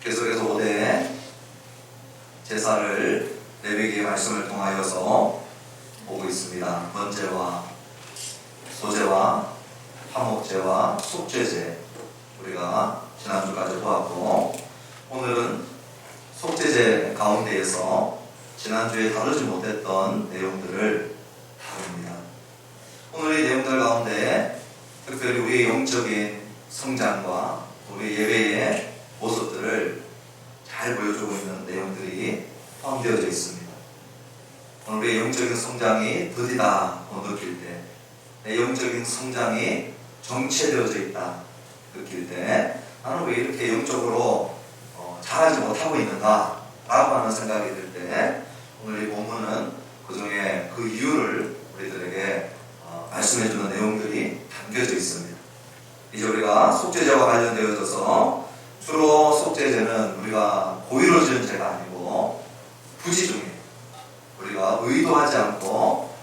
계속해서 5대 제사를 레위기의 말씀을 통하여서 보고 있습니다. 번제와 소제와 화목제와 속죄제 우리가 지난주까지 보았고, 오늘은 속죄제 가운데에서 지난주에 다루지 못했던 내용들을 다룹니다. 오늘 이 내용들 가운데 특별히 우리의 영적인 성장과 우리 예배의 모습들을 잘 보여주고 있는 내용들이 포함되어져 있습니다. 오늘 우리의 영적인 성장이 더디다고 느낄 때, 내 영적인 성장이 정체되어져 있다 느낄 때, 나는 왜 이렇게 영적으로 잘하지 못하고 있는가 라고 하는 생각이 들 때, 오늘 이 본문은 그 중에 그 이유를 우리들에게 말씀해주는 내용들이 담겨져 있습니다. 이제 우리가 속죄제와 관련되어져서 주로 속죄제는 우리가 고의로 지은 죄가 아니고 부지중에 우리가 의도하지 않고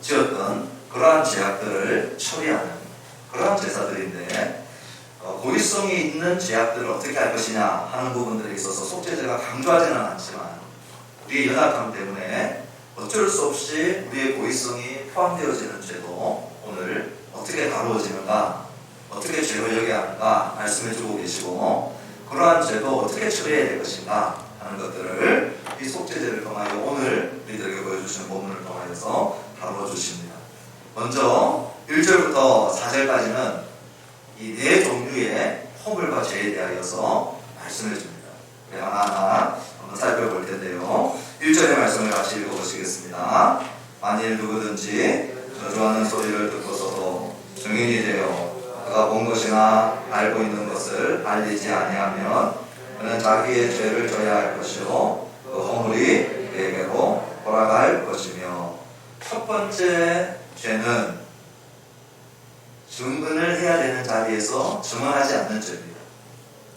지었던 그러한 죄악들을 처리하는 그러한 제사들인데, 고의성이 있는 죄악들을 어떻게 할 것이냐 하는 부분들에 있어서 속죄제가 강조하지는 않지만, 우리의 연약함 때문에 어쩔 수 없이 우리의 고의성이 포함되어지는 죄도 오늘 어떻게 다루어지는가, 어떻게 죄로 여겨야 하는가 말씀해주고 계시고, 그러한 죄도 어떻게 처리해야 될 것인가 하는 것들을 이 속죄제를 통하여 오늘 우리들에게 보여주시는 본문을 통하여서 다루어 주십니다. 먼저 1절부터 4절까지는 이 네 종류의 허물과 죄에 대하여서 말씀해 줍니다. 하나하나 한번 살펴볼 텐데요. 1절의 말씀을 같이 읽어보시겠습니다. 만일 누구든지 저주하는 소리를 듣고서도 증인이 되어 그가 본 것이나 알고 있는 것을 알리지 아니하면 그는 자기의 죄를 져야 할 것이요 그 허물이 그에게로 돌아갈 것이며, 첫 번째 죄는 증언을 해야 되는 자리에서 증언하지 않는 죄입니다.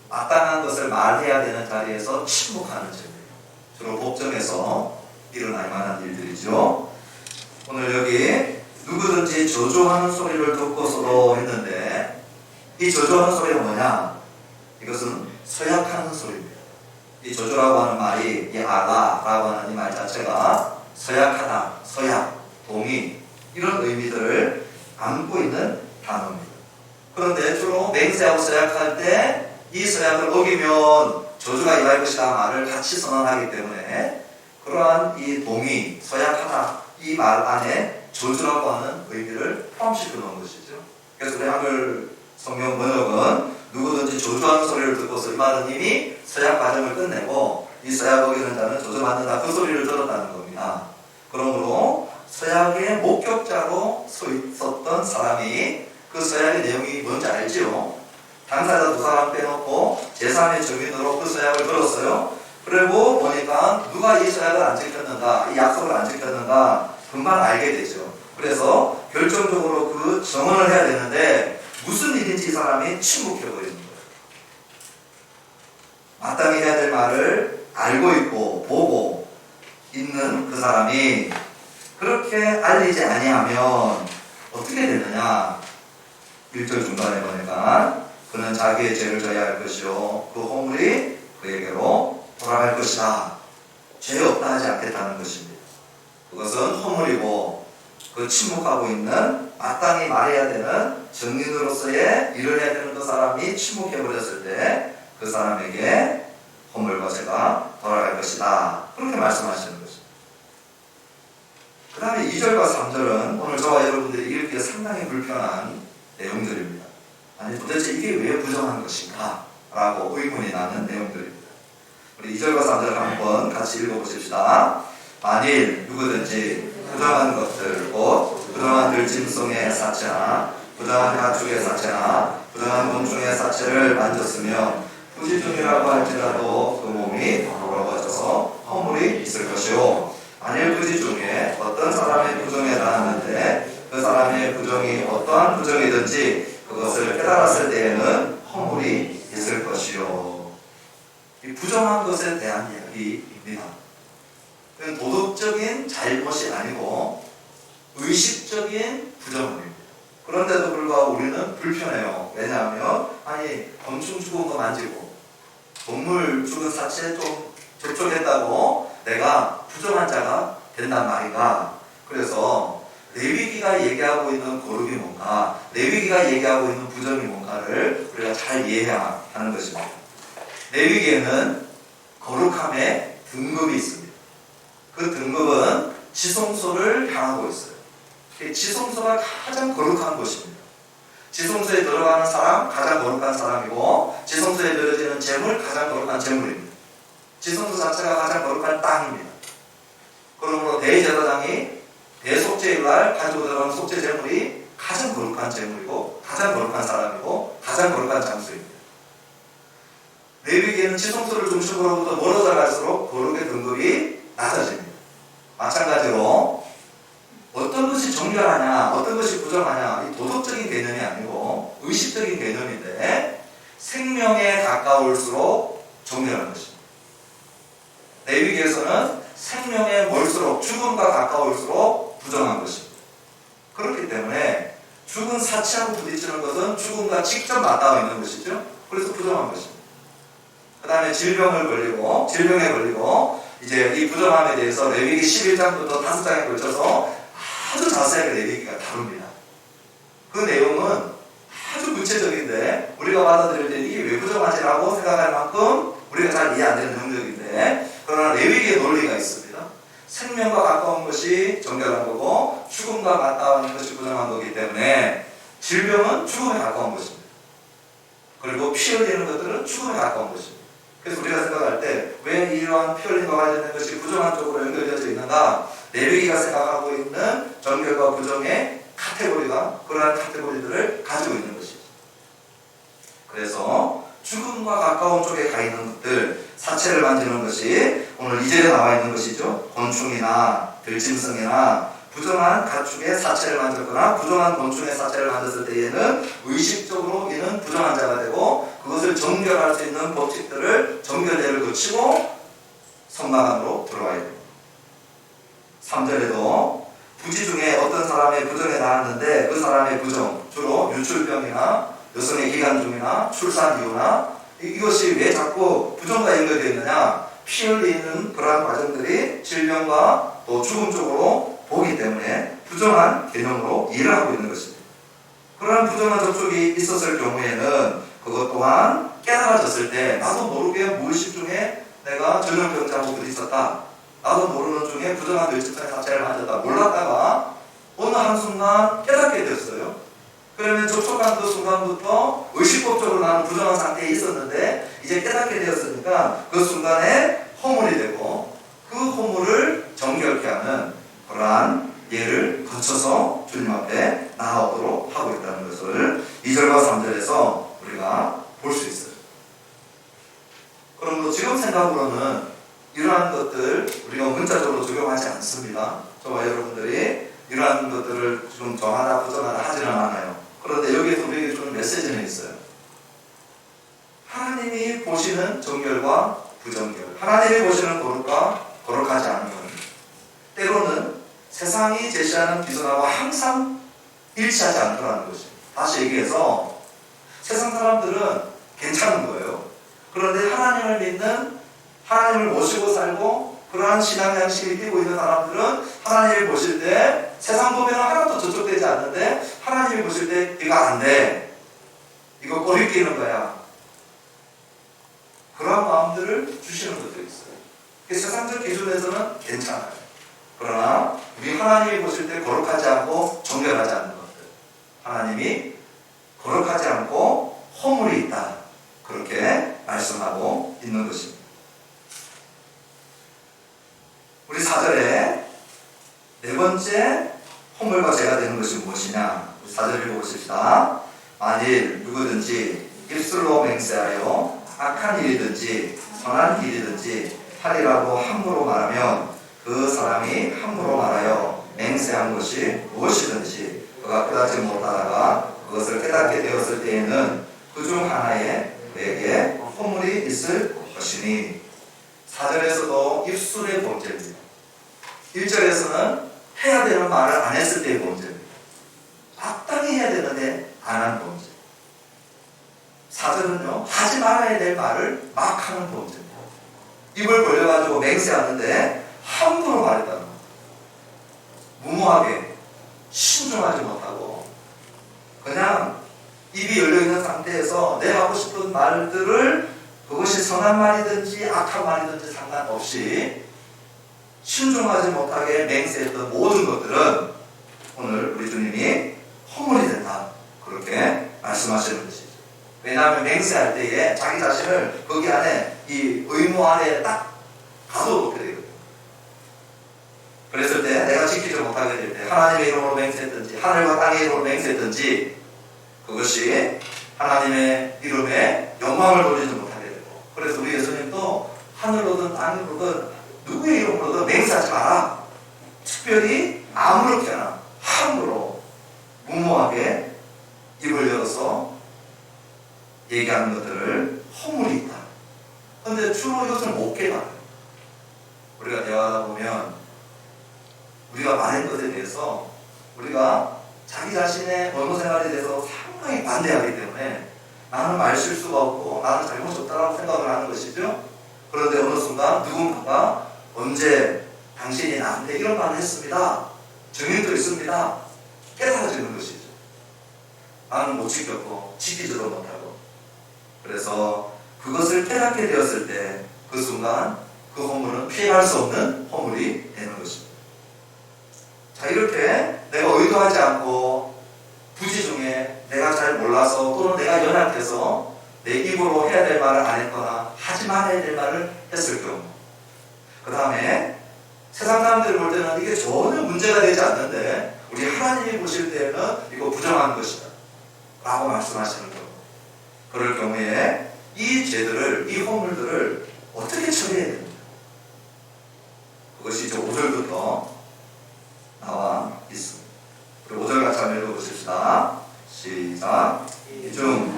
마땅한 것을 말해야 되는 자리에서 침묵하는 죄입니다. 주로 법정에서 일어날 만한 일들이죠. 오늘 여기 누구든지 저주하는 소리를 듣고서도 했는데, 이 저주하는 소리가 뭐냐? 이것은 서약하는 소리입니다. 이 저주라고 하는 말이, 이 알라라고 하는 이 말 자체가 서약하다, 서약, 동의, 이런 의미들을 안고 있는 단어입니다. 그런데 주로 맹세하고 서약할 때 이 서약을 어기면 저주가 임할 것이다 말을 같이 선언하기 때문에, 그러한 이 동의, 서약하다 이 말 안에 저주라고 하는 의미를 포함시켜 놓은 것이죠. 그래서 우리 한글 성경 번역은 누구든지 저주하는 소리를 듣고서 이 말은 이미 서약 과정을 끝내고 이 서약 어기는 자는 저주받는다 그 소리를 들었다는 겁니다. 그러므로 서약의 목격자로 서 있었던 사람이 그 서약의 내용이 뭔지 알지요. 당사자 두 사람 빼놓고 제3의 증인으로 그 서약을 들었어요. 그리고 보니까 누가 이 서약을 안 지켰는가, 이 약속을 안 지켰는가 금방 알게 되죠. 그래서 결정적으로 그 증언을 해야 되는데 무슨 일인지 이 사람이 침묵해버리는 거예요. 마땅히 해야 될 말을 알고 있고 보고 있는 그 사람이 그렇게 알리지 아니하면 어떻게 되느냐. 1절 중간에 보니까 그는 자기의 죄를 져야 할 것이요 그 허물이 그에게로 돌아갈 것이다. 죄 없다 하지 않겠다는 것입니다. 그것은 허물이고, 그 침묵하고 있는 마땅히 말해야 되는 증인으로서의 일을 해야 되는 그 사람이 침묵해버렸을 때 그 사람에게 허물과 죄가 돌아갈 것이다. 그렇게 말씀하시는 것입니다. 그 다음에 2절과 3절은 오늘 저와 여러분들이 읽기에 상당히 불편한 내용들입니다. 아니 도대체 이게 왜 부정한 것인가? 라고 의문이 나는 내용들입니다. 우리 2절과 3절 한번 같이 읽어보십시다. 만일 누구든지 부정한 것들, 곧 부정한 들짐승의 사체나 부정한 가축의 사체나 부정한 곤충의 사체를 만졌으며 부지중이라고 할지라도 그 몸이 더러워져서 허물이 있을 것이요, 만일 부지중에 어떤 사람의 부정에 닿았는데 그 사람의 부정이 어떠한 부정이든지 그것을 깨달았을 때에는 허물이 있을 것이요. 이 부정한 것에 대한 이야기입니다. 그건 도덕적인 잘못이 아니고 의식적인 부정입니다. 그런데도 불구하고 우리는 불편해요. 왜냐하면 곤충 죽은 거 만지고 동물 죽은 사체에 좀 접촉했다고 내가 부정한 자가 된단 말인가? 그래서 레위기가 얘기하고 있는 거룩이 뭔가, 레위기가 얘기하고 있는 부정이 뭔가를 우리가 잘 이해해야 하는 것입니다. 레위기에는 거룩함의 등급이 있습니다. 그 등급은 지성소를 향하고 있어요. 지성소가 가장 거룩한 곳입니다. 지성소에 들어가는 사람 가장 거룩한 사람이고, 지성소에 드려지는 제물 가장 거룩한 제물입니다. 지성소 자체가 가장 거룩한 땅입니다. 그러므로 대제사장이 대속죄일날 가지고 들어가는 속죄 제물이 가장 거룩한 제물이고, 가장 거룩한 사람이고, 가장 거룩한 장소입니다. 레위기에는 지성소를 중심으로부터 멀어져 갈수록 거룩의 등급이 낮아집니다. 마찬가지로 어떤 것이 정결하냐, 어떤 것이 부정하냐, 이 도덕적인 개념이 아니고 의식적인 개념인데, 생명에 가까울수록 정결한 것입니다. 레위기에서는 생명에 멀수록, 죽음과 가까울수록 부정한 것입니다. 그렇기 때문에 죽은 사체하고 부딪히는 것은 죽음과 직접 맞닿아 있는 것이죠. 그래서 부정한 것입니다. 그 다음에 질병에 걸리고 이제 이 부정함에 대해서 레위기 11장부터 5장에 걸쳐서 아주 자세하게 레위기가 다룹니다. 그 내용은 아주 구체적인데 우리가 받아들일 때 이게 왜 부정하지라고 생각할 만큼 우리가 잘 이해 안 되는 영역인데, 그러나 레위기의 논리가 있습니다. 생명과 가까운 것이 정결한 거고, 죽음과 가까운 것이 부정한 거기 때문에 질병은 죽음에 가까운 것입니다. 그리고 피 흘리는 것들은 죽음에 가까운 것입니다. 그래서 우리가 생각할 때 왜 이러한 피 흘림과 관련된 것이 부정한 쪽으로 연결되어져 있는가? 레위기가 생각하고 있는 정결과 부정의 카테고리가 그러한 카테고리들을 가지고 있는 것이죠. 그래서 죽음과 가까운 쪽에 가 있는 것들, 사체를 만지는 것이 오늘 2절에 나와 있는 것이죠. 곤충이나 들짐승이나 부정한 가축의 사체를 만졌거나 부정한 곤충의 사체를 만졌을 때에는 의식적으로 이는 부정한 자가 되고, 그것을 정결할 수 있는 법칙들을 정결제를 거치고 성막 안으로 들어와야 됩니다. 3절에도 부지 중에 어떤 사람의 부정에 나왔는데 그 사람의 부정, 주로 유출병이나 여성의 기간중이나 출산 이유나 이것이 왜 자꾸 부정과 연결되어 있느냐? 피 흘리는 그러한 과정들이 질병과 또 죽음 쪽으로 보기 때문에 부정한 개념으로 일을 하고 있는 것입니다. 그러한 부정한 접촉이 있었을 경우에는 그것 또한 깨달아졌을 때 나도 모르게 무의식 중에 내가 전염병자하고 부딪혔다, 나도 모르는 중에 부정한 뇌집사의 사체를 만졌다, 몰랐다가 어느 한순간 깨닫게 되었어요. 그러면 접촉한 그 순간부터 의식법적으로 나는 부정한 상태에 있었는데 이제 깨닫게 되었으니까 그 순간에 허물이 되고, 그 허물을 정결케 하는 그러한 예를 거쳐서 주님 앞에 나아오도록 하고 있다는 것을 2절과 3절에서 우리가 볼 수 있어요. 그러므로 지금 생각으로는 이러한 것들 우리가 문자적으로 적용하지 않습니다. 저와 여러분들이 이러한 것들을 지금 정하다 부정하다 하지는 않아요. 그런데 여기에서 우리에게 주는 메시지는 있어요. 하나님이 보시는 정결과 부정결, 하나님이 보시는 거룩과 거룩하지 않은 것, 때로는 세상이 제시하는 기준하고 항상 일치하지 않더라는 것입니다. 다시 얘기해서 세상 사람들은 괜찮은 거예요. 그런데 하나님을 믿는, 하나님을 모시고 살고 그러한 신앙 양식을 띠고 있는 사람들은 하나님을 보실 때 세상 보면 하나도 저촉되지 않는데 하나님이 보실 때 이거 안 돼, 이거 꼬리 끼는 거야, 그러한 마음들을 주시는 것들이 있어요. 세상적 기준에서는 괜찮아요. 그러나 우리 하나님이 보실 때 거룩하지 않고 정결하지 않는 것들, 하나님이 거룩하지 않고 허물이 있다, 그렇게 말씀하고 있는 것입니다. 우리 4절에 네 번째 허물과 죄가 되는 것이 무엇이냐? 우리 4절 읽어보십시다. 만일 누구든지 입술로 맹세하여 악한 일이든지 선한 일이든지 하리라고 함부로 말하면 그 사람이 함부로 말하여 맹세한 것이 무엇이든지 그가 깨닫지 못하다가 그것을 깨닫게 되었을 때에는 그 중 하나에 그에게 허물이 있을 것이니. 4절에서도 입술의 범죄입니다. 1절에서는 해야 되는 말을 안 했을 때의 범죄입니다. 마땅히 해야 되는데 안 한 범죄. 4절은요, 하지 말아야 될 말을 막 하는 범죄입니다. 입을 벌려가지고 맹세하는데 함부로 말했다는 겁니다. 무모하게 신중하지 못하고 그냥 입이 열려있는 상태에서 내 하고 싶은 말들을 그것이 선한 말이든지 악한 말이든지 상관없이 신중하지 못하게 맹세했던 모든 것들은 오늘 우리 주님이 허물이 된다, 그렇게 말씀하시는 것이죠. 왜냐하면 맹세할 때에 자기 자신을 거기 안에 이 의무 안에 딱 가둬놓게 되거든요. 그랬을 때 내가 지키지 못하게 될 때 하나님의 이름으로 맹세했든지 하늘과 땅의 이름으로 맹세했든지 그것이 하나님의 이름에 영광을 돌리지 못하게 되고, 그래서 우리 예수님도 하늘로든 땅으로든 누구의 이름으로든 맹세하지 마라. 특별히 아무렇게나 함부로 무모하게 입을 열어서 얘기하는 것들을 허물이 있다. 그런데 주로 이것을 못 깨달아요. 우리가 대화하다 보면 우리가 말한 것에 대해서 우리가 자기 자신의 언어 생활에 대해서 상당히 반대하기 때문에 나는 말 실수가 없고 나는 잘못이 없다라고 생각을 하는 것이죠. 그런데 어느 순간 누군가가 언제 당신이 나한테 이런 말을 했습니다, 증인도 있습니다, 깨달아지는 것이죠. 나는 못 지켰고 지키지도 못하고. 그래서 그것을 깨닫게 되었을 때 그 순간 그 허물은 피할 수 없는 허물이 되는 것입니다. 자, 이렇게 내가 의도하지 않고 부지 중에 내가 잘 몰라서 또는 내가 연약해서 내 입으로 해야 될 말을 안 했거나 하지 말아야 될 말을 했을 경우, 그 다음에 세상 사람들이 볼 때는 이게 전혀 문제가 되지 않는데 우리 하나님이 보실 때는 이거 부정한 것이다 라고 말씀하시는 경우, 그럴 경우에 이 죄들을, 이 허물들을 어떻게 처리해야 됩니까? 그것이 이제 5절부터 나와 있습니다. 우리 5절 같이 한번 읽어보십시다. 시작. 이중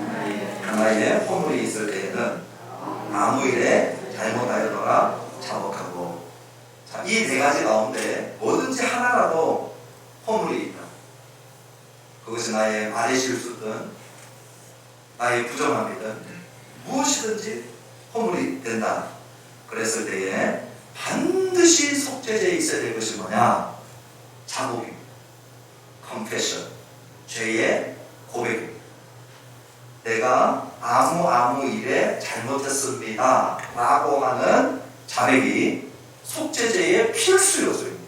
하나의 허물이 있을 때에는 아무 일에 잘못하여더라 자복하고. 자, 이 네 가지 가운데 뭐든지 하나라도 허물이 있다. 그것이 나의 말의 실수든 나의 부정함이든 무엇이든지 허물이 된다. 그랬을 때에 반드시 속죄제에 있어야 될 것이 뭐냐? 자복입니다. confession, 죄의 고백입니다. 내가 아무 일에 잘못했습니다 라고 하는 자백이 속죄제의 필수 요소입니다.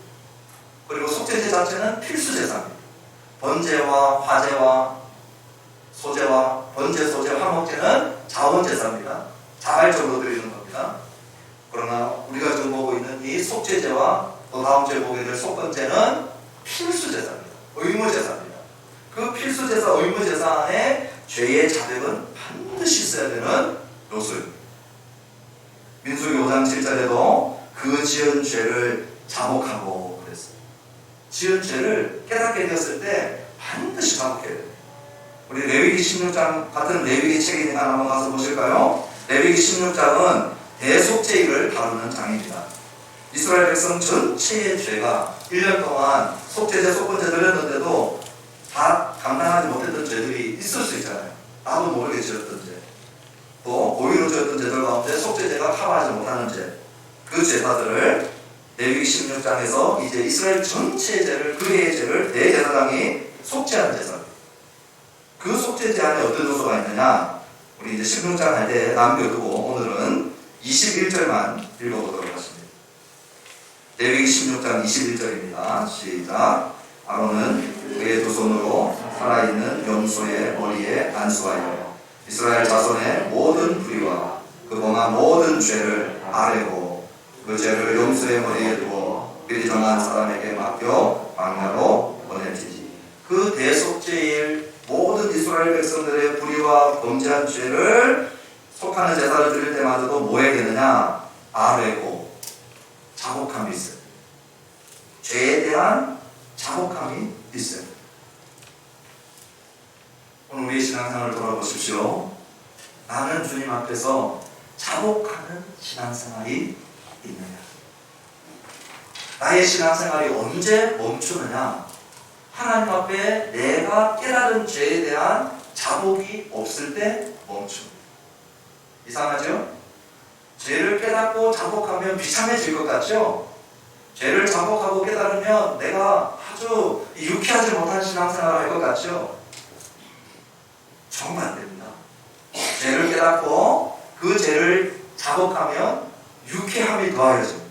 그리고 속죄제 자체는 필수 제사입니다. 번제와 화제와 소제와 번제, 소제, 화목제는 자원제사입니다. 자발적으로 드리는 겁니다. 그러나 우리가 지금 보고 있는 이 속죄제와 또 다음 주에 보게 될 속번제는 필수제사입니다. 의무제사입니다. 그 필수제사, 의무제사 안에 죄의 자백은 반드시 있어야 되는 요소입니다. 민수기 5장 7절에도 그 지은 죄를 자복하고 그랬어요. 지은 죄를 깨닫게 되었을 때 반드시 자복해야 돼요. 우리 레위기 16장 같은 레위기 책에 한번 가서 보실까요? 레위기 16장은 대속죄를 다루는 장입니다. 이스라엘 백성 전체의 죄가 1년 동안 속죄제, 속번제 드렸는데도 다 감당하지 못했던 죄들이 있을 수 있잖아요. 나도 모르게 지었던 죄, 또 고의로 지었던 죄들 가운데 속죄제가 커버하지 못하는 죄, 그 제사들을 레위기 16장에서 이제 이스라엘 전체의 죄를, 그 해의 죄를 대제사장이 속죄하는 제사입니다. 그 속죄제 안에 어떤 요소가 있느냐? 우리 이제 16장 할 때 남겨두고 오늘은 21절만 읽어보도록 하겠습니다. 레위기 16장 21절입니다. 시작. 아론은 그의 두 손으로 살아있는 염소의 머리에 안수하여 이스라엘 자손의 모든 불의와 그 범한 모든 죄를 아뢰고 그 죄를 염소의 머리에 두어 미리 정한 사람에게 맡겨 광야로 보내지지. 그 대속죄일 모든 이스라엘 백성들의 불의와 범죄한 죄를 속하는 제사를 드릴 때마다도 뭐 해야 되느냐? 아뢰고 자복함이 있어요. 죄에 대한 자복함이 있어요. 오늘 우리의 신앙생활을 돌아보십시오. 나는 주님 앞에서 자복하는 신앙생활이 있느냐? 나의 신앙생활이 언제 멈추느냐? 하나님 앞에 내가 깨달은 죄에 대한 자복이 없을 때 멈춥니다. 이상하죠? 죄를 깨닫고 자복하면 비참해질 것 같죠? 죄를 자복하고 깨달으면 내가 아주 유쾌하지 못한 신앙생활을 할 것 같죠? 정말 안 됩니다. 죄를 깨닫고 그 죄를 자복하면 유쾌함이 더하여집니다.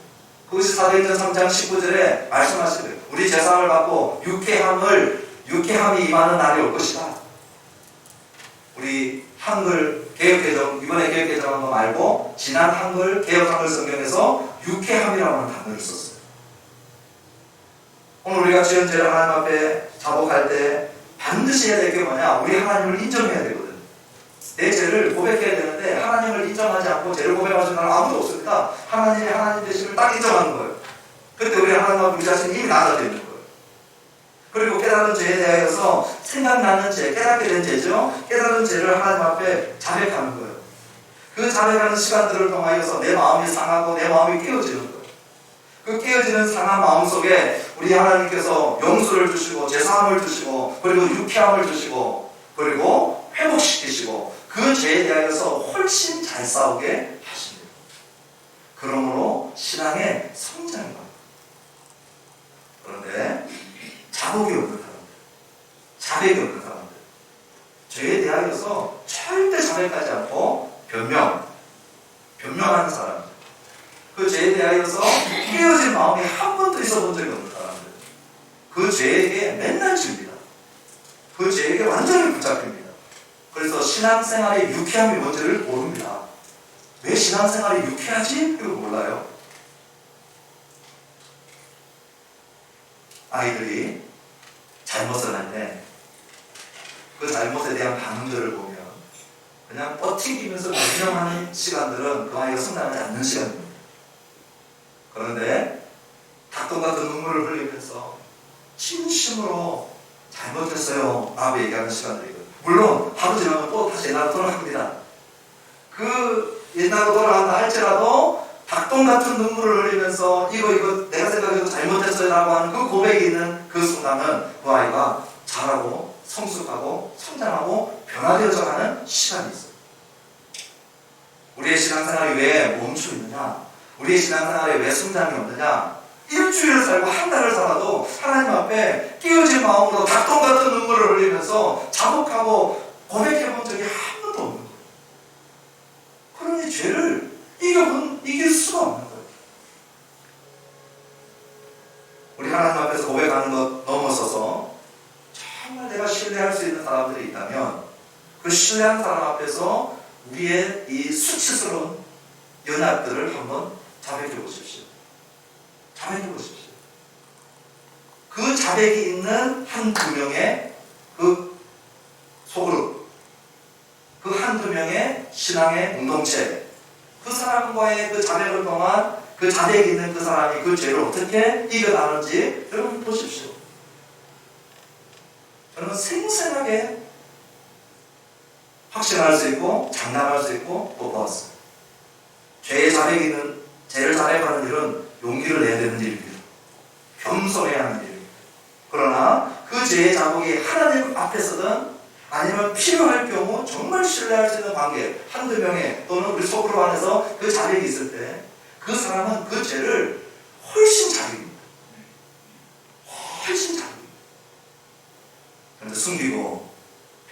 그것이 사도행전 3장 19절에 말씀하시대요. 우리 죄사함을 받고 유쾌함이 임하는 날이 올 것이다. 우리 한글 개혁개정, 이번에 개혁개정한 거 말고 지난 한글 개혁 한글 성경에서 유쾌함이라고 하는 단어를 썼어요. 오늘 우리가 지은 죄를 하나님 앞에 자복할 때 반드시 해야 될 게 뭐냐? 우리 하나님을 인정해야 되거든. 내 죄를 고백해야 되는데 하나님을 인정하지 않고 죄를 고백하시는 사람 아무도 없습니다. 하나님이 하나님 되심을 딱 인정하는 거예요. 그때 우리 하나님 앞에 우리 자신이 이미 나아져 있는 거예요. 그리고 깨달은 죄에 대하여서 생각나는 죄, 깨닫게 된 죄죠. 깨달은 죄를 하나님 앞에 자백하는 거예요. 그 자백하는 시간들을 통하여서 내 마음이 상하고 내 마음이 깨어지는 거예요. 그 깨어지는 상한 마음 속에 우리 하나님께서 용서를 주시고 제사함을 주시고 그리고 유쾌함을 주시고 그리고 회복시키시고 그 죄에 대하여서 훨씬 잘 싸우게 하십니다. 그러므로 신앙의 성장이 됩니다. 그런데 자복이 없는 사람들, 자백이 없는 사람들, 죄에 대하여서 절대 자백하지 않고 변명하는 사람들, 그 죄에 대하여서 깨어진 마음이 한 번도 있어본 적이 없는 사람들, 그 죄에게 맨날 집니다. 그 죄에게 완전히 붙잡힙니다. 그래서 신앙생활의 유쾌함이 뭔지를 모릅니다. 왜 신앙생활이 유쾌하지? 이거 몰라요. 아이들이 잘못을 할 때 그 잘못에 대한 반응들을 보면 그냥 뻗튀기면서 변명하는 시간들은 그 아이가 성장하지 않는 시간입니다. 그런데 닭똥 같은 눈물을 흘리면서 진심으로 잘못했어요 라고 얘기하는 시간들이거든요. 물론 하루 지나면 또 다시 옛날로 돌아갑니다. 그 옛날로 돌아간다 할지라도 닭똥 같은 눈물을 흘리면서 이거 내가 생각해도 잘못했어요 라고 하는 그 고백이 있는 그 순간은 그 아이가 자라고 성숙하고 성장하고 변화되어져 가는 시간이 있어요. 우리의 신앙생활이 왜 멈춰 있느냐? 우리의 신앙생활에 왜 성장이 없느냐? 일주일을 살고 한 달을 살아도 하나님 앞에 깨어진 마음으로 닭똥 같은 눈물을 흘리면서 자복하고 고백해본 적이 한 번도 없는 거예요. 그러니 죄를 이길 수가 없는 거예요. 우리 하나님 앞에서 고백하는 것 넘어서서 정말 내가 신뢰할 수 있는 사람들이 있다면 그 신뢰하는 사람 앞에서 우리의 이 수치스러운 연약들을 한번 자백해 보십시오. 자백해 보십시오. 그 자백이 있는 한두 명의 그 소그룹, 그 한두 명의 신앙의 공동체, 그 사람과의 그 자백을 통한 그 자백이 있는 그 사람이 그 죄를 어떻게 이겨나는지 여러분 보십시오. 저는 생생하게 확신할 수 있고 장담할 수 있고 또 보았어요. 죄의 자백이 있는, 죄를 자백하는 일은 용기를 내야 되는 일입니다. 겸손해야 하는 일입니다. 그러나 그 죄의 자복이 하나님 앞에서든 아니면 필요할 경우 정말 신뢰할 수 있는 관계 한두 명의 또는 우리 소그룹 안에서 그 자백이 있을 때 그 사람은 그 죄를 훨씬 잘 이깁니다. 훨씬 잘 이깁니다. 그런데 숨기고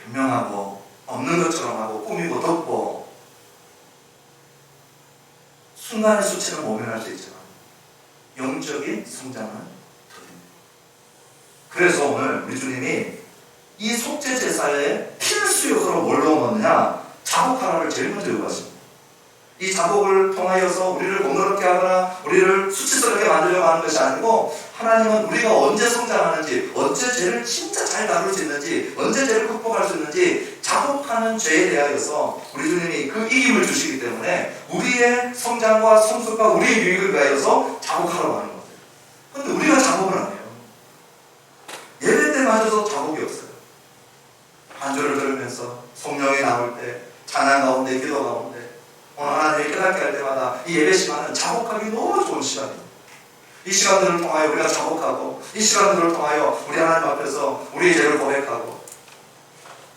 변명하고 없는 것처럼 하고 꾸미고 덮고 순간의 수치는 모면할 수 있지만 영적인 성장은 더딥니다. 그래서 오늘 우리 주님이 이 속죄 제사에 필수 요소로 뭘 넣었느냐? 자복 하나를 제일 먼저 요구하십니다. 이 자복을 통하여서 우리를 공교롭게 하거나 우리를 수치스럽게 만들려고 하는 것이 아니고 하나님은 우리가 언제 성장하는지, 언제 죄를 진짜 잘 다룰 수 있는지, 언제 죄를 극복할 수 있는지 자복하는 죄에 대하여서 우리 주님이 그 이김을 주시기 때문에 우리의 성장과 성숙과 우리의 유익을 위하여서 자복하라고 하는 거예요. 그런데 우리가 자복을 안 해요. 예배 때마저도 자복이 없어요. 반주를 들으면서 성령이 나올 때 찬양 가운데 기도 가운데 오늘 하나님을 깨닫게 할 때마다 이 예배 시간은 자복하기 너무 좋은 시간입니다. 이 시간들을 통하여 우리가 자복하고 이 시간들을 통하여 우리 하나님 앞에서 우리의 죄를 고백하고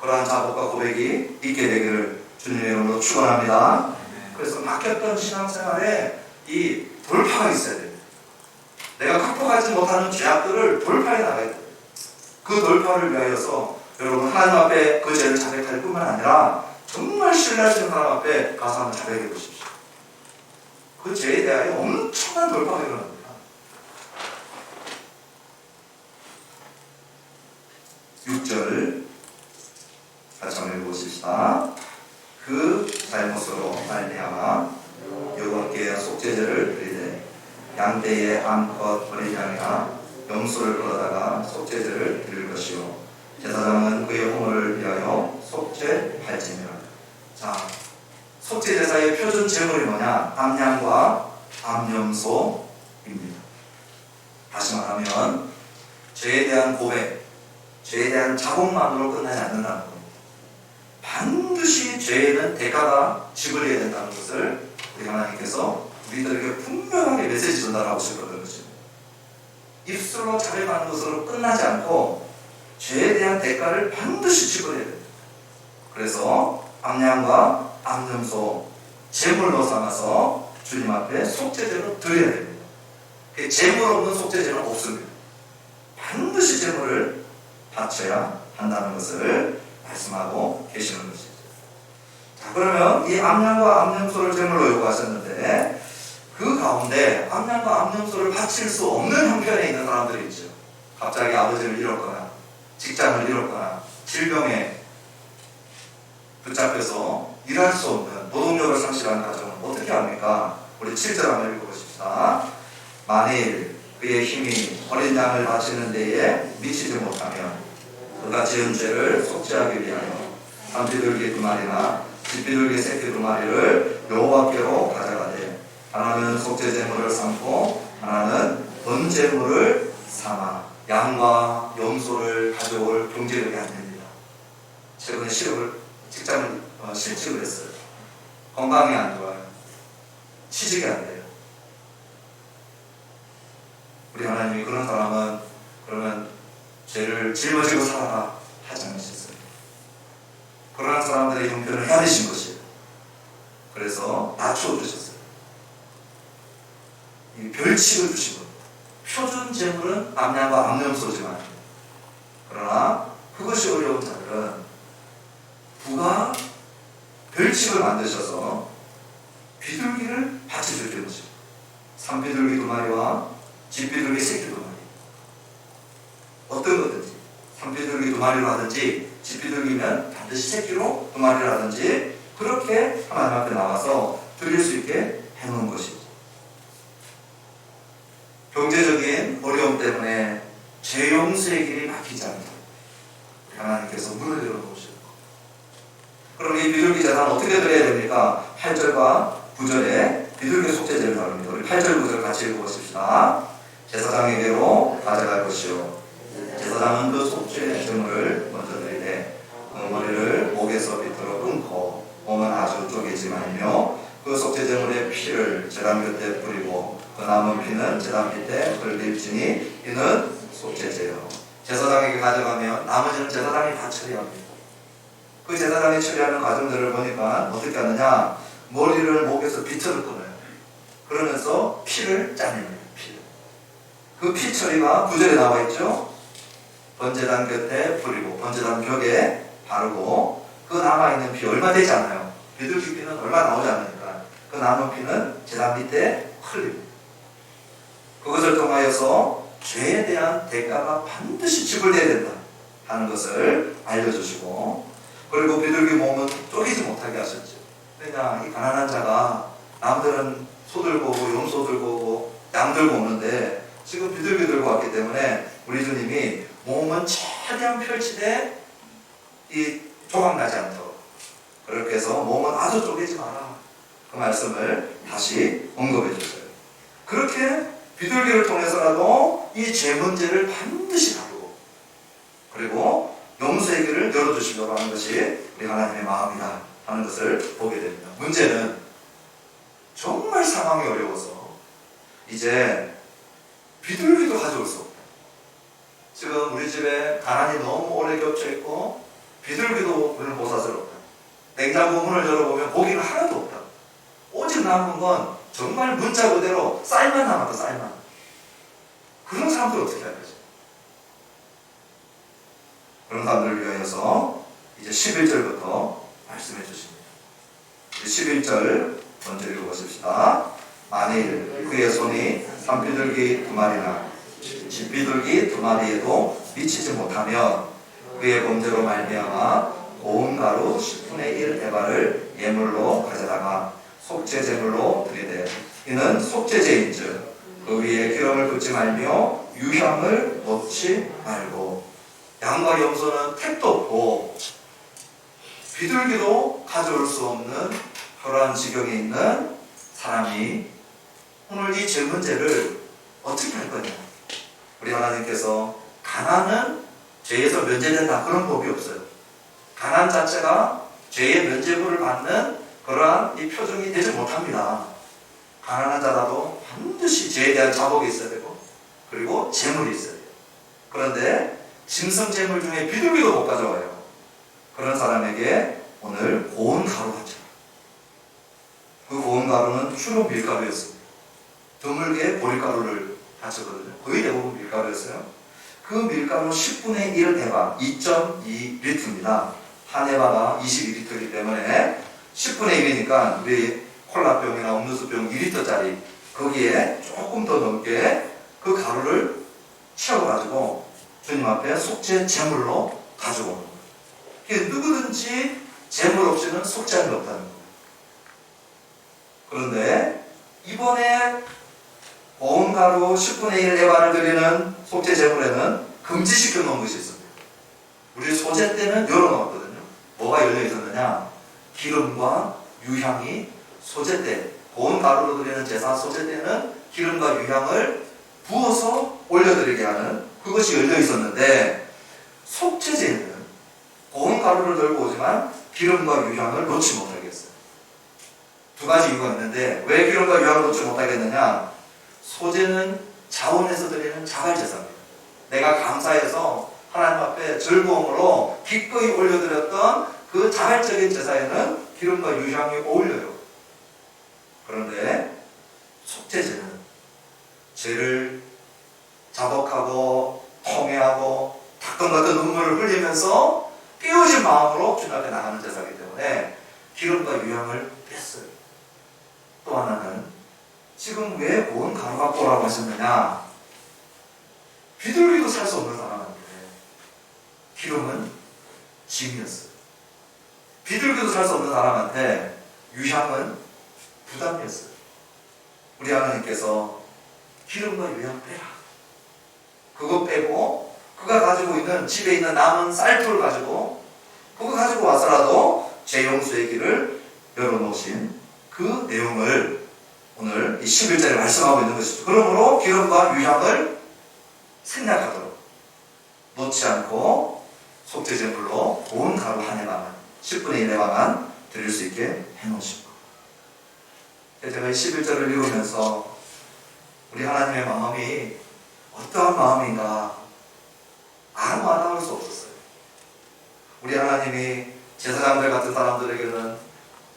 그러한 자복과 고백이 있게 되기를 주님의 이름으로 축원합니다. 그래서 막혔던 신앙생활에 이 돌파가 있어야 됩니다. 내가 극복하지 못하는 죄악들을 돌파해 나가야 돼요. 그 돌파를 위하여서 여러분 하나님 앞에 그 죄를 자백할 뿐만 아니라 정말 신뢰하시는 하나님 앞에 가서 한번 자백해 보십시오. 그 죄에 대하여 엄청난 돌파가 일어납니다. 6절 같이 한번 읽어보십시다. 그 잘못으로 말미암아 여호와께 속죄제를 드리되 양떼의 암컷 어린 양이나 염소를 끌어다가 속죄제를 드릴 것이요 제사장은 그의 허물을 위하여 속죄할지니라. 자, 속죄제사의 표준 제물이 뭐냐? 암양과 암염소입니다. 다시 말하면 죄에 대한 고백, 죄에 대한 자복만으로 끝나지 않는다는 겁니다. 반드시 죄에는 대가가 지불해야 된다는 것을 우리 하나님께서 우리들에게 분명하게 메시지 전달하고 싶었던 것입니다. 입술로 자백하는 것으로 끝나지 않고 죄에 대한 대가를 반드시 지불해야 됩니다. 그래서 암양과 암염소 제물로 삼아서 주님 앞에 속죄제로 드려야 됩니다. 제물 없는 속죄제는 없습니다. 반드시 제물을 바쳐야 한다는 것을 말씀하고 계시는 것이죠. 자, 그러면 이 암양과 암염소를 제물로 요구하셨는데 그 가운데 암양과 암염소를 바칠 수 없는 형편에 있는 사람들이 있죠. 갑자기 아버지를 잃었거나 직장을 잃었거나 질병에 붙잡혀서 일할 수 없는 노동력을 상실한 가정은 어떻게 합니까? 우리 7절 한번 읽어보십시다. 만일 그의 힘이 어린 양을 바치는 데에 미치지 못하면 그가 지은 죄를 속죄하기 위하여 한비둘기 2마리나 집비둘기 새끼 2마리를 여호와께로 가져가되 하나는 속죄제물을 삼고 하나는 번제물을 삼아 양과 염소를 가져올 경제력이 안 됩니다. 최근에 직장을 실직을 했어요. 건강이 안 좋아요. 취직이 안 돼요. 우리 하나님이 그런 사람은 그러면 죄를 짊어지고 살아라 하지 않으셨어요. 그러한 사람들의 형편을 헤아리신 것이에요. 그래서 낮추어 주셨어요. 이 별칙을 주신 겁니다. 표준 제물은 암양과 암염소지만 그러나 그것이 어려운 자들은 부가 별칙을 만드셔서 비둘기를 바쳐주는 것이죠. 산비둘기 2마리와 집비둘기 새끼 2마리. 어떤 거든지 산비둘기 2마리로 하든지 집비둘기면 반드시 새끼로 2마리를 하든지 그렇게 하나님 앞에 나와서 드릴 수 있게 해놓은 것이죠. 경제적인 어려움 때문에 죄 용서의 길이 막히지 않도록 하나님께서 문을 열어놓으시고 그럼 이 비둘기 제사는 어떻게 드려야 됩니까? 8절과 9절에 비둘기 속죄제를 다룹니다. 우리 8절 9절 같이 읽어보십시다. 제사장에게로 가져갈 것이요 제사장은 그 속죄 제물을 먼저 드리되 머리를 목에서 밑으로 끊고 몸은 아주 쪼개지 말며 그 속죄 제물의 피를 제단 곁에 뿌리고 그 남은 피는 제단 밑에 흘릴지니 이는 속죄제요. 제사장에게 가져가면 나머지는 제사장이 다 처리합니다. 그 제사장이 처리하는 과정들을 보니까 어떻게 하느냐? 머리를 목에서 비틀어 끊어요. 그러면서 피를 짜냅니다. 피를. 그 피 처리가 9절에 나와 있죠. 번제단 곁에 뿌리고 번제단 벽에 바르고 그 남아있는 피 얼마 되지 않아요. 비둘기 피는 얼마 나오지 않으니까 그 남은 피는 제단 밑에 흘립니다. 그것을 통하여서 죄에 대한 대가가 반드시 지불돼야 된다 하는 것을 알려주시고 그리고 비둘기 몸은 쪼개지 못하게 하셨죠. 왜냐, 이 가난한 자가 남들은 소 들고 오고 염소 들고 오고 양 들고 오는데 지금 비둘기 들고 왔기 때문에 우리 주님이 몸은 최대한 펼치되 이 조각나지 않도록 그렇게 해서 몸은 아주 쪼개지 마라 그 말씀을 다시 언급해 주세요. 그렇게 비둘기를 통해서라도 이 죄 문제를 반드시 다루고 그리고 염소의 길을 열어주시려고 하는 것이 우리 하나님의 마음이다 하는 것을 보게 됩니다. 문제는 정말 상황이 어려워서 이제 비둘기도 가져올 수 없다. 지금 우리 집에 가난이 너무 오래 겹쳐있고 비둘기도 오늘 보사스럽다. 냉장고 문을 열어보면 고기가 하나도 없다. 오직 남은 건 정말 문자 그대로 쌀만 남았다. 쌀만. 그런 사람들 어떻게 할 거지? 그런 사람들을 위하여서 이제 11절부터 말씀해 주십니다. 11절 먼저 읽어보십시다. 만일 그의 손이 산비둘기 2마리나 집비둘기 2마리에도 미치지 못하면 그의 범죄로 말미암아 고운 가루 10분의 1 에바를 예물로 가져다가 속죄 제물로 드리되 이는 속죄제인즉 그 위에 기름을 붓지 말며 유향을 놓지 말고. 양과 염소는 택도 없고 비둘기도 가져올 수 없는 그러한 지경에 있는 사람이 오늘 이 질문제를 어떻게 할 거냐. 우리 하나님께서 가난은 죄에서 면제된다 그런 법이 없어요. 가난 자체가 죄의 면제부를 받는 그러한 이 표정이 되지 못합니다. 가난한 자라도 반드시 죄에 대한 자복이 있어야 되고 그리고 재물이 있어야 돼요. 그런데 짐승 재물 중에 비둘기도 못 가져와요. 그런 사람에게 오늘 고운 가루가 죠. 그 고운 가루는 주로 밀가루였습니다. 드물게 보리가루를 하셨거든요. 거의 대부분 밀가루였어요. 그 밀가루 10분의 1 에바 2.2리터입니다. 한 에바가 22리터이기 때문에 10분의 1이니까 우리 콜라병이나 음료수병 2리터짜리 거기에 조금 더 넘게 그 가루를 채워가지고 주님 앞에 속죄 제물로 가지고 오는 거예요. 누구든지 제물 없이는 속죄함이 없다는 거예요. 그런데 이번에 고운 가루 10분의 1 에바를 드리는 속죄 제물에는 금지시켜 놓은 것이 있습니다. 우리 소제 때는 열어놓았거든요. 뭐가 열려 있었느냐? 기름과 유향이 소제 때, 고운 가루로 드리는 제사 소제 때는 기름과 유향을 부어서 올려드리게 하는 그것이 열려 있었는데 속죄제는 고운 가루를 들고 오지만 기름과 유향을 놓지 못하겠어요. 두 가지 이유가 있는데 왜 기름과 유향을 놓지 못하겠느냐? 소제는 자원에서 드리는 자발제사입니다. 내가 감사해서 하나님 앞에 즐거움으로 기꺼이 올려드렸던 그 자발적인 제사에는 기름과 유향이 어울려요. 그런데 속죄제는 죄를 자복하고 통회하고 닭똥 같은 눈물을 흘리면서 깨어진 마음으로 주님 앞에 나가는 제사이기 때문에 기름과 유향을 뺐어요. 또 하나는 지금 왜 고운 가루 갖고 오라고 하셨느냐? 비둘기도 살 수 없는 사람한테 기름은 짐이었어요. 비둘기도 살 수 없는 사람한테 유향은 부담이었어요. 우리 하나님께서 기름과 유향 빼라. 그거 빼고 그가 가지고 있는 집에 있는 남은 쌀풀 가지고 그거 가지고 와서라도 죄 용서의 길을 열어놓으신 그 내용을 오늘 이 11절에 말씀하고 있는 것이죠. 그러므로 기름과 유향을 생략하도록 놓지 않고 속죄제물로 고운 가루 한 에바만 10분의 1 에바만 드릴 수 있게 해놓으신 것. 제가 이 11절을 읽으면서 우리 하나님의 마음이 어떠한 마음인가 아무 알아볼 수 없었어요. 우리 하나님이 제사장들 같은 사람들에게는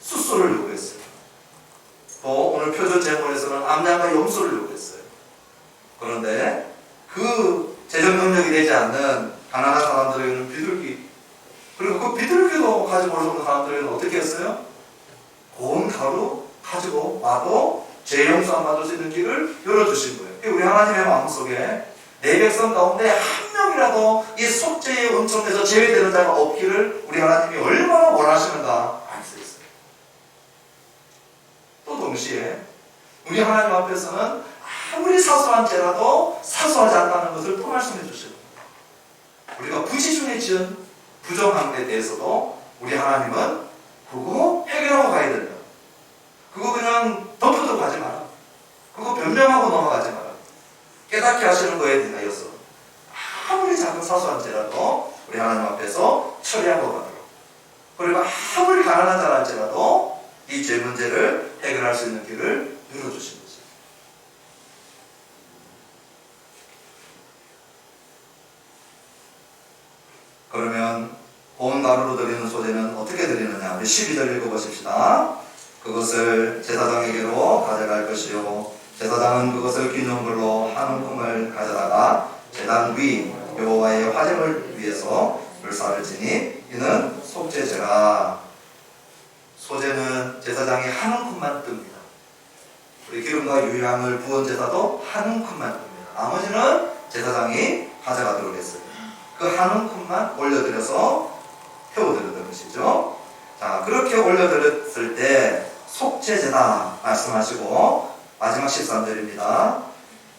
숫소를 요구했어요. 또 오늘 표준 제물에서는 암양과 염소를 요구했어요. 그런데 그 재정 능력이 되지 않는 가난한 사람들에게는 비둘기, 그리고 그 비둘기도 가지고 올 수 없는 사람들에게는 어떻게 했어요? 고운 가루 가지고 와도 죄 용서만 받을 수 있는 길을 열어주신 거예요. 우리 하나님의 마음속에 내 백성 가운데 한 명이라도 이 속죄의 은총에서 제외되는 자가 없기를 우리 하나님이 얼마나 원하시는가 알 수 있어요. 또 동시에 우리 하나님 앞에서는 아무리 사소한 죄라도 사소하지 않다는 것을 또 말씀해 주시고, 우리가 부지중에 지은 부정한 데 대해서도 우리 하나님은 그거 해결하고 가야 된다. 그거 그냥 덮어두고 가지 마라. 그거 변명하고 넘어가지 마라. 깨닫게 하시는 거에 대하여서 아무리 작은 사소한 죄라도 우리 하나님 앞에서 처리하고 가도록, 그리고 아무리 가난한 자랄지라도 이 죄 문제를 해결할 수 있는 길을 열어주신 거죠. 그러면 고운 가루로 드리는 소재는 어떻게 드리느냐? 우리 12절 읽어보십시다. 그것을 제사장에게로 가져갈 것이요 제사장은 그것을 기념물로 한 움큼을 가져다가 제단 위 여호와의 화제물 위에서 불사를 지니 이는 속죄제라. 소재는 제사장이 한 움큼만 뜹니다. 우리 기름과 유향을 부은 제사도 한 움큼만 뜹니다. 나머지는 제사장이 가져가도록 했어요. 그 한 움큼만 올려드려서 태워드렸던 것이죠. 자, 그렇게 올려드렸을 때 속죄제다 말씀하시고 마지막 13절입니다.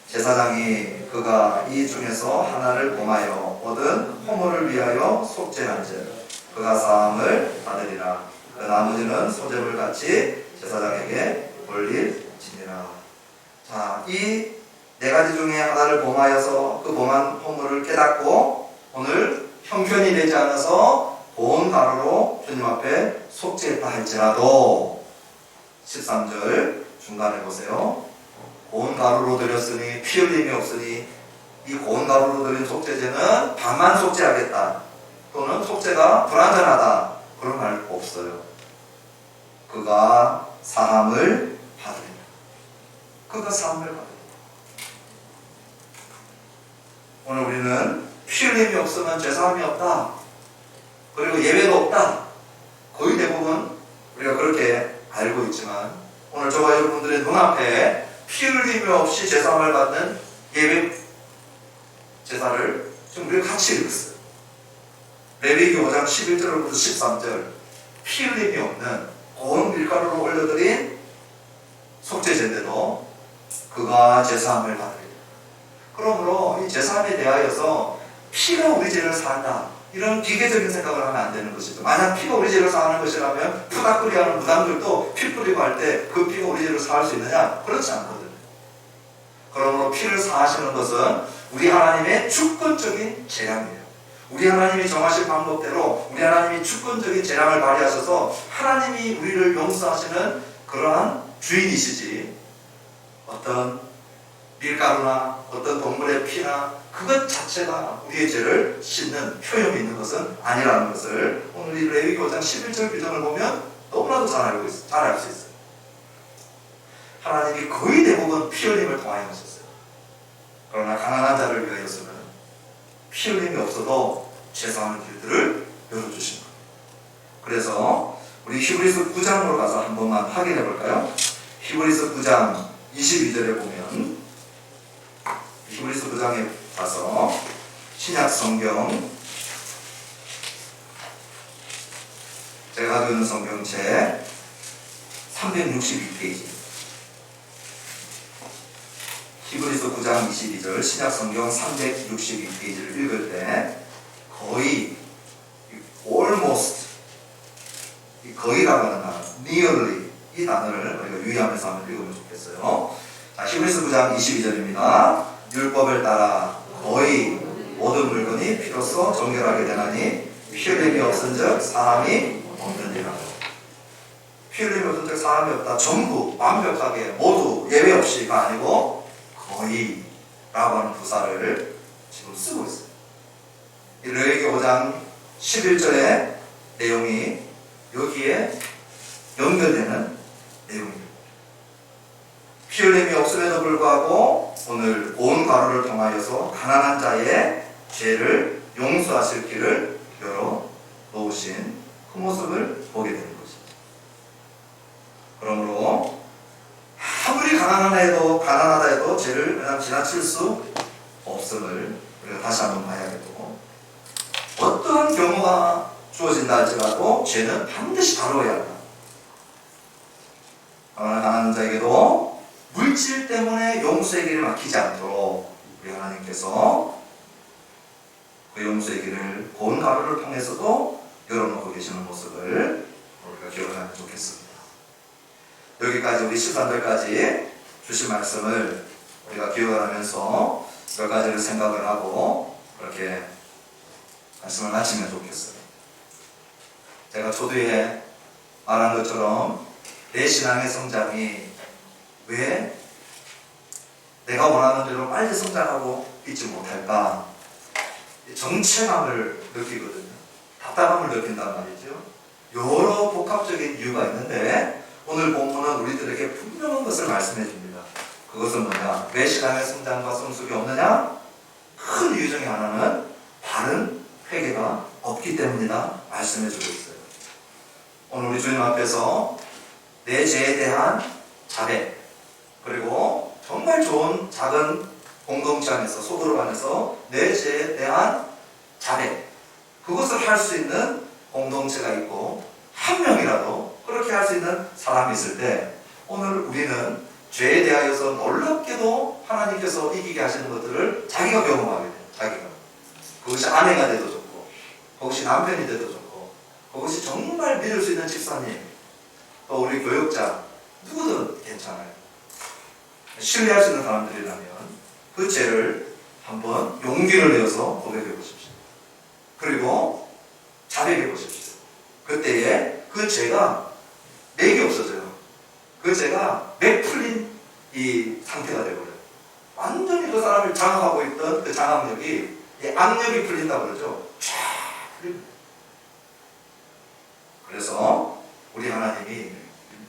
제사장이 그가 이 중에서 하나를 범하여 얻은 허물을 위하여 속죄한즉 그가 사함을 받으리라. 그 나머지는 소재물 같이 제사장에게 올릴지니라. 자, 이 네 가지 중에 하나를 범하여서 그 범한 허물을 깨닫고 오늘 형편이 되지 않아서 고운 가루로 주님 앞에 속죄했다 할지라도 13절 중간에 보세요. 고운 가루로 드렸으니 피 흘림이 없으니 이 고운 가루로 드린 속죄제는 반만 속죄하겠다 또는 속죄가 불완전하다 그런 말 없어요. 그가 사함을 받으리라. 그가 사함을 받으리라. 오늘 우리는 피 흘림이 없으면 죄사함이 없다 그리고 예외도 없다 거의 대부분 우리가 그렇게 알고 있지만 오늘 저와 여러분들의 눈앞에 피 흘림이 없이 제사함을 받는 예배 제사를 지금 우리가 같이 읽었어요. 레위기 5장 11절부터 13절 피 흘림이 없는 고운 밀가루로 올려드린 속죄제인데도 그가 제사함을 받으리라. 그러므로 이 제사함에 대하여서 피가 우리 죄를 사한다 이런 기계적인 생각을 하면 안 되는 것이죠. 만약 피가 우리 죄를 사하는 것이라면 푸닥거리하는 무당들도 피 뿌리고 할 때 그 피가 우리 죄를 사할 수 있느냐? 그렇지 않거든요. 그러므로 피를 사하시는 것은 우리 하나님의 주권적인 재량이에요. 우리 하나님이 정하신 방법대로 우리 하나님이 주권적인 재량을 발휘하셔서 하나님이 우리를 용서하시는 그러한 주인이시지 어떤 밀가루나 어떤 동물의 피나 그것 자체가 우리의 죄를 씻는 효용이 있는 것은 아니라는 것을 오늘 이 레위기 5장 11절 규정을 보면 너무나도 잘 알 수 있어요. 하나님이 거의 대부분 피 흘림을 통하여 하셨어요. 그러나 가난한 자를 위하여서는 피 흘림이 없어도 죄사하는 길들을 열어주신 거예요. 그래서 우리 히브리서 9장으로 가서 한 번만 확인해 볼까요? 히브리서 9장 22절에 보면 히브리서 9장에 가서 신약 성경 제가 가지고 있는 성경책 362페이지 히브리서 9장 22절 신약 성경 362페이지를 읽을 때 거의 almost 거의라고 하는 단어 nearly 이 단어를 우리가 유의하면서 한번 읽으면 좋겠어요. 자, 히브리서 9장 22절입니다. 율법을 따라 거의 모든 물건이 피로써 정결하게 되나니 피 흘림이 없은즉 사함이 없느니라. 피 흘림이 없은즉 사함이 없다. 전부 완벽하게 모두 예외 없이가 아니고 거의 라고 하는 부사를 지금 쓰고 있어요. 이 레위기 5장 11절의 내용이 여기에 연결되는 내용입니다. 피 흘림이 없음에도 불구하고 오늘 고운 가루를 통하여서 가난한 자의 죄를 용서하실 길을 열어 놓으신 그 모습을 보게 되는 것입니다. 그러므로 아무리 가난하다 해도 죄를 그냥 지나칠 수 없음을 우리가 다시 한번 봐야겠고 어떠한 경우가 주어진다 할지라도 죄는 반드시 다루어야 한다. 가난한 자에게도 물질 때문에 용서의 길을 막히지 않도록 우리 하나님께서 그 용서의 길을 고운 가루를 통해서도 열어놓고 계시는 모습을 우리가 기억하면 좋겠습니다. 여기까지 우리 13절까지 주신 말씀을 우리가 기억하면서 몇 가지를 생각을 하고 그렇게 말씀을 마치면 좋겠어요. 제가 초두에 말한 것처럼 내 신앙의 성장이 왜 내가 원하는 대로 빨리 성장하고 있지 못할까? 정체감을 느끼거든요. 답답함을 느낀단 말이죠. 여러 복합적인 이유가 있는데 오늘 본문은 우리들에게 분명한 것을 말씀해 줍니다. 그것은 뭐냐? 왜 신앙의 성장과 성숙이 없느냐? 큰 이유 중에 하나는 바른 회개가 없기 때문이다 말씀해 주고 있어요. 오늘 우리 주님 앞에서 내 죄에 대한 자백, 그리고 정말 좋은 작은 공동체 안에서, 소그룹 안에서 내 죄에 대한 자백, 그것을 할 수 있는 공동체가 있고 한 명이라도 그렇게 할 수 있는 사람이 있을 때 오늘 우리는 죄에 대하여서 놀랍게도 하나님께서 이기게 하시는 것들을 자기가 경험하게 돼요. 자기가. 그것이 아내가 돼도 좋고, 그것이 남편이 돼도 좋고, 그것이 정말 믿을 수 있는 집사님, 또 우리 교육자, 누구든 괜찮아요. 신뢰할 수 있는 사람들이라면 그 죄를 한번 용기를 내어서 고백해 보십시오. 그리고 자백해 보십시오. 그때에 그 죄가 맥이 없어져요. 그 죄가 맥 풀린 이 상태가 되어버려요. 완전히 그 사람을 장악하고 있던 그 장악력이, 악력이 풀린다고 그러죠. 쫙 풀립니다. 그래서 우리 하나님이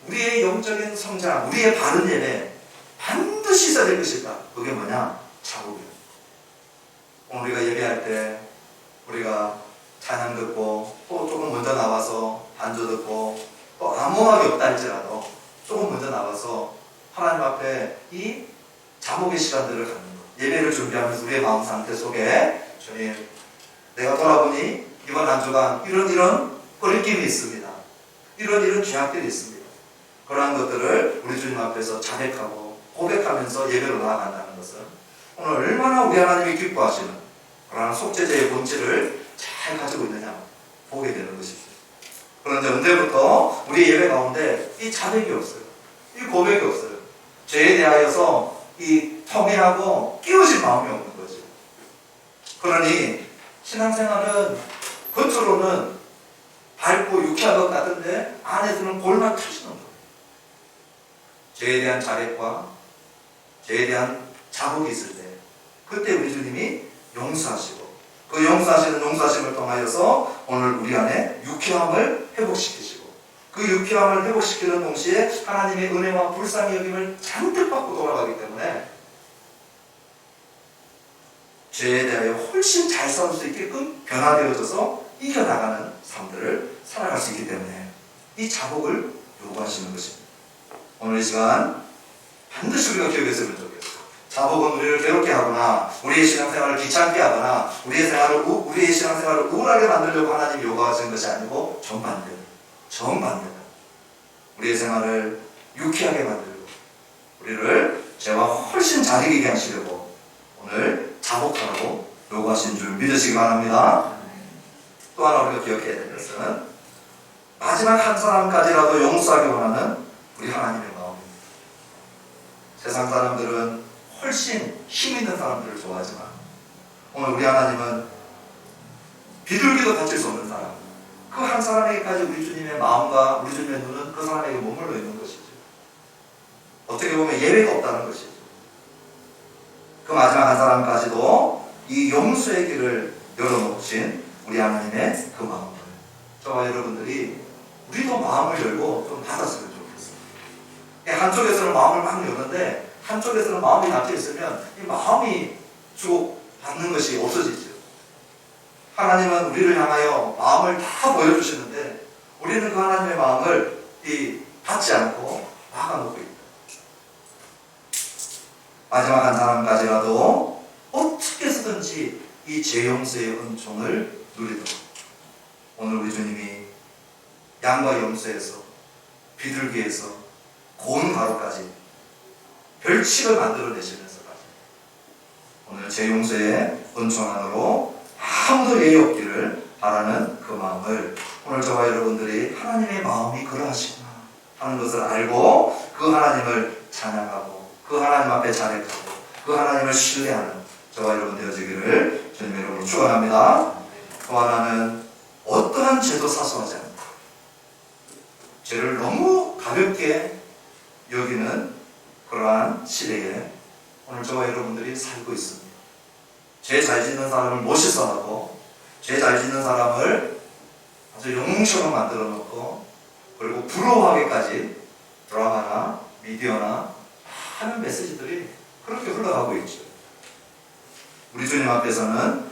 우리의 영적인 성장, 우리의 바른 예배 반드시 있어야 될 것이 있다. 그게 뭐냐? 자복이에요. 오늘 우리가 예배할 때 우리가 찬양 듣고 또 조금 먼저 나와서 반주 듣고 또 아무 음악이 없다 할지라도 조금 먼저 나와서 하나님 앞에 이 자복의 시간들을 갖는 것, 예배를 준비하면서 우리의 마음 상태 속에 주님, 내가 돌아보니 이번 한 주간 이런 거리낌이 있습니다. 이런 죄악들이 있습니다. 그러한 것들을 우리 주님 앞에서 자백하고 고백하면서 예배로 나아간다는 것은 오늘 얼마나 우리 하나님이 기뻐하시는 그러한 속죄제의 본질을 잘 가지고 있느냐 보게 되는 것이죠. 그런데 언제부터 우리 예배 가운데 이 자백이 없어요. 이 고백이 없어요. 죄에 대하여서 이 통회하고 끼우신 마음이 없는 거죠. 그러니 신앙생활은 겉으로는 밝고 유쾌한 것 같은데 안에서는 골만 터지는 거예요. 죄에 대한 자백과 죄에 대한 자복이 있을 때 그때 우리 주님이 용서하시고 그 용서하심을 통하여서 오늘 우리 안에 유쾌함을 회복시키시고 그 유쾌함을 회복시키는 동시에 하나님의 은혜와 불쌍히 여김을 잔뜩 받고 돌아가기 때문에 죄에 대하여 훨씬 잘 싸울 수 있게끔 변화되어져서 이겨나가는 삶들을 살아갈 수 있기 때문에 이 자복을 요구하시는 것입니다. 오늘 이 시간 반드시 우리가 기억했으면 좋겠어요. 자복은 우리를 괴롭게 하거나 우리의 신앙생활을 귀찮게 하거나 우리의 신앙생활을 우울하게 만들려고 하나님이 요구하시는 것이 아니고 정반대다. 우리의 생활을 유쾌하게 만들고 우리를 죄와 훨씬 잘 이기게 하시려고 오늘 자복하라고 요구하신 줄 믿으시기 바랍니다. 또 하나 우리가 기억해야 될 것은 마지막 한 사람까지라도 용서하기 원하는 우리 하나님의 마음입니다. 세상 사람들은 훨씬 힘 있는 사람들을 좋아하지만 오늘 우리 하나님은 비둘기도 다칠 수 없는 사람, 그 한 사람에게까지 우리 주님의 마음과 우리 주님의 눈은 그 사람에게 머물러 있는 것이죠. 어떻게 보면 예외가 없다는 것이죠. 그 마지막 한 사람까지도 이 용서의 길을 열어놓으신 우리 하나님의 그 마음을 저와 여러분들이 우리도 마음을 열고 좀 받았으면 좋겠어요. 한쪽에서는 마음을 막 여는데 한쪽에서는 마음이 닫혀 있으면 이 마음이 주고받는 것이 없어지죠. 하나님은 우리를 향하여 마음을 다 보여주시는데 우리는 그 하나님의 마음을 받지 않고 막아놓고 있다. 마지막 한 사람까지라도 어떻게 해서든지 이 죄용서의 은총을 누리도록 오늘 우리 주님이 양과 염소에서 비둘기에서 고운 가루까지 별칙을 만들어내시면서까지 오늘 죄용서의 은총 안으로 아무도 예의 없기를 바라는 그 마음을 오늘 저와 여러분들이 하나님의 마음이 그러하시구나 하는 것을 알고 그 하나님을 찬양하고 그 하나님 앞에 자백하고 그 하나님을 신뢰하는 저와 여러분 되어지기를 주님의 이름으로 축원합니다. 또 하나는 어떠한 죄도 사소하지 않다. 죄를 너무 가볍게 여기는 그러한 시대에 오늘 저와 여러분들이 살고 있습니다. 죄 잘 짓는 사람을 못 실선하고 죄 잘 짓는 사람을 아주 영웅처럼 만들어 놓고, 그리고 부러워하게까지 드라마나 미디어나 하는 메시지들이 그렇게 흘러가고 있죠. 우리 주님 앞에서는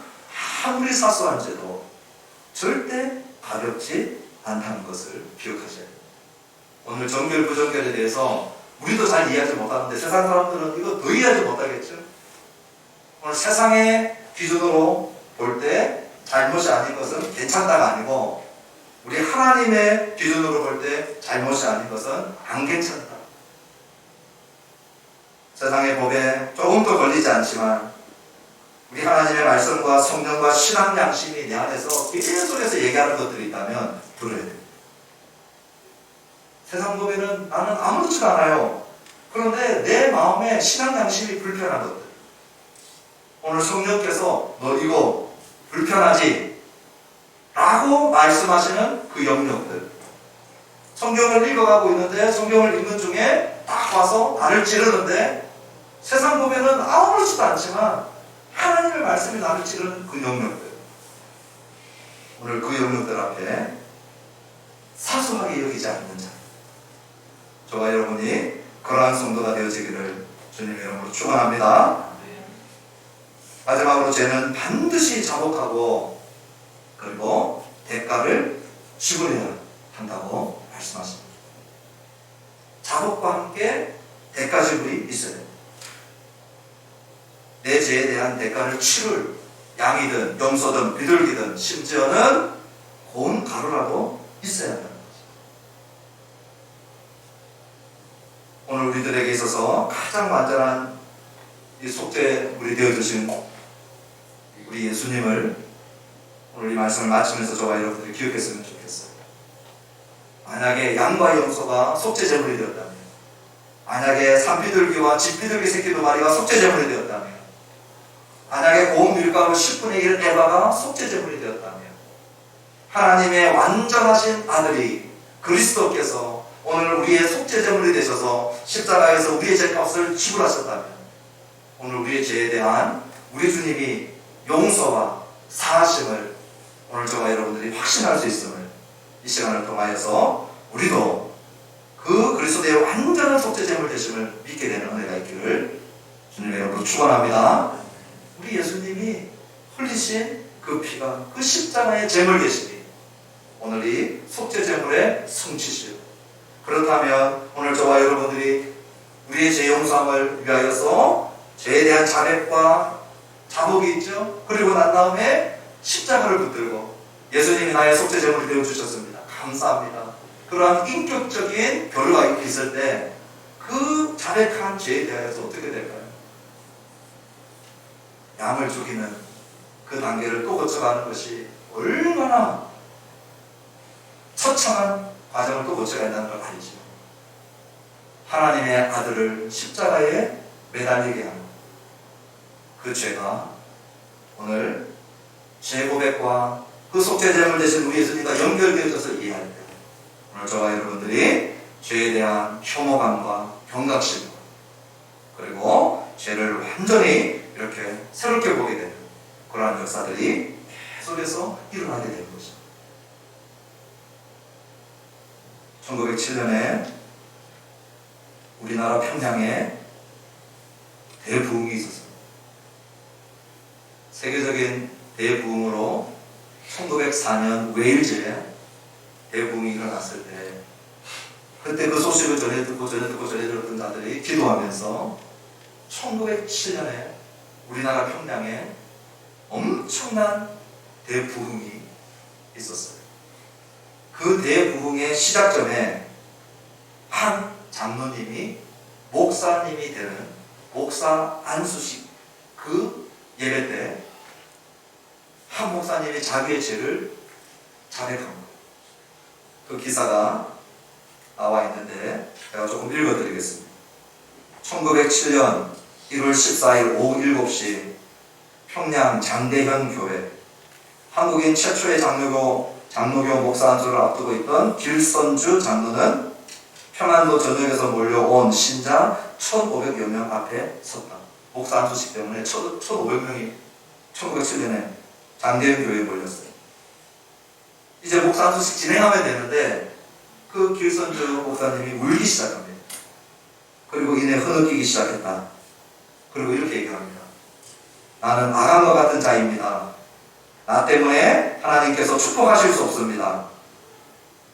아무리 사소한 죄도 절대 가볍지 않다는 것을 기억하셔야 돼요. 오늘 정결 부정결에 대해서 우리도 잘 이해하지 못하는데 세상 사람들은 이거 더 이해하지 못하겠죠. 오늘 세상의 기준으로 볼 때 잘못이 아닌 것은 괜찮다가 아니고, 우리 하나님의 기준으로 볼 때 잘못이 아닌 것은 안 괜찮다. 세상의 법에 조금 더 걸리지 않지만 우리 하나님의 말씀과 성령과 신앙 양심이 내 안에서 계속해서 얘기하는 것들이 있다면 들어야 돼요. 세상 법에는 나는 아무렇지도 않아요. 그런데 내 마음에 신앙 양심이 불편한 것들, 오늘 성령께서 너 이거 불편하지? 라고 말씀하시는 그 영역들, 성경을 읽어가고 있는데 성경을 읽는 중에 딱 와서 나를 찌르는데 세상 보면은 아무렇지도 않지만 하나님의 말씀이 나를 찌르는 그 영역들, 오늘 그 영역들 앞에 사소하게 여기지 않는 자, 저와 여러분이 그러한 성도가 되어지기를 주님의 이름으로 축원합니다. 마지막으로 죄는 반드시 자복하고 그리고 대가를 지불해야 한다고 말씀하십니다. 자복과 함께 대가 지불이 있어야 됩니다. 내 죄에 대한 대가를 치를 양이든 염소든 비둘기든 심지어는 고운 가루라도 있어야 한다는 거죠. 오늘 우리들에게 있어서 가장 완전한 이 속죄물이 되어주신 우리 예수님을 오늘 이 말씀을 마치면서 저와 여러분들이 기억했으면 좋겠어요. 만약에 양과 염소가 속죄제물이 되었다면, 만약에 산비둘기와 집비둘기 새끼 2마리가 속죄제물이 되었다면, 만약에 고운 밀가루 10분의 1 에바가 속죄제물이 되었다면, 하나님의 완전하신 아들이 그리스도께서 오늘 우리의 속죄제물이 되셔서 십자가에서 우리의 죄값을 지불하셨다면, 오늘 우리의 죄에 대한 우리 주님이 용서와 사하심을 오늘 저와 여러분들이 확신할 수 있음을 이 시간을 통하여서 우리도 그 그리스도의 완전한 속죄제물 되심을 믿게 되는 은혜가 있기를 주님의 이름으로 축원합니다. 우리 예수님이 흘리신 그 피가, 그 십자가의 제물 되심이 오늘 이 속죄제물의 성취시요. 그렇다면 오늘 저와 여러분들이 우리의 죄 용서함을 위하여서 죄에 대한 자백과 자복이 있죠. 그리고 난 다음에 십자가를 붙들고 예수님이 나의 속죄제물이 되어주셨습니다. 감사합니다. 그러한 인격적인 교류가 있을 때 그 자백한 죄에 대해서 어떻게 될까요? 양을 죽이는 그 단계를 또 거쳐가는 것이 얼마나 처참한 과정을 또 거쳐야 한다는 걸 알죠. 하나님의 아들을 십자가에 매달리게 하는 그 죄가 오늘 죄 고백과 그 속죄제물 되신 우리 예수님과 연결되어져서 이해할 때 오늘 저와 여러분들이 죄에 대한 혐오감과 경각심과 그리고 죄를 완전히 이렇게 새롭게 보게 되는 그러한 역사들이 계속해서 일어나게 되는 것입니다. 1907년에 우리나라 평양에 대부흥이 있었습니다. 세계적인 대부흥으로 1904년 웨일즈에 대부흥이 일어났을 때 그때 그 소식을 전해 듣고 들었던 자들이 기도하면서 1907년에 우리나라 평양에 엄청난 대부흥이 있었어요. 그 대부흥의 시작점에 한 장로님이 목사님이 되는 목사 안수식 그 예배 때 한 목사님이 자기의 죄를 자백한 거예요. 그 기사가 나와 있는데 제가 조금 읽어드리겠습니다. 1907년 1월 14일 오후 7시 평양 장대현 교회 한국인 최초의 장로교 목사 안수를 앞두고 있던 길선주 장로는 평안도 전역에서 몰려온 신자 1,500여 명 앞에 섰다. 목사 안수식 때문에 1,500명이 1907년에 장대현 교회에 몰렸어요. 이제 목사 한 수씩 진행하면 되는데 그 길선주 목사님이 울기 시작합니다. 그리고 이내 흐느끼기 시작했다. 그리고 이렇게 얘기합니다. 나는 아간과 같은 자입니다. 나 때문에 하나님께서 축복하실 수 없습니다.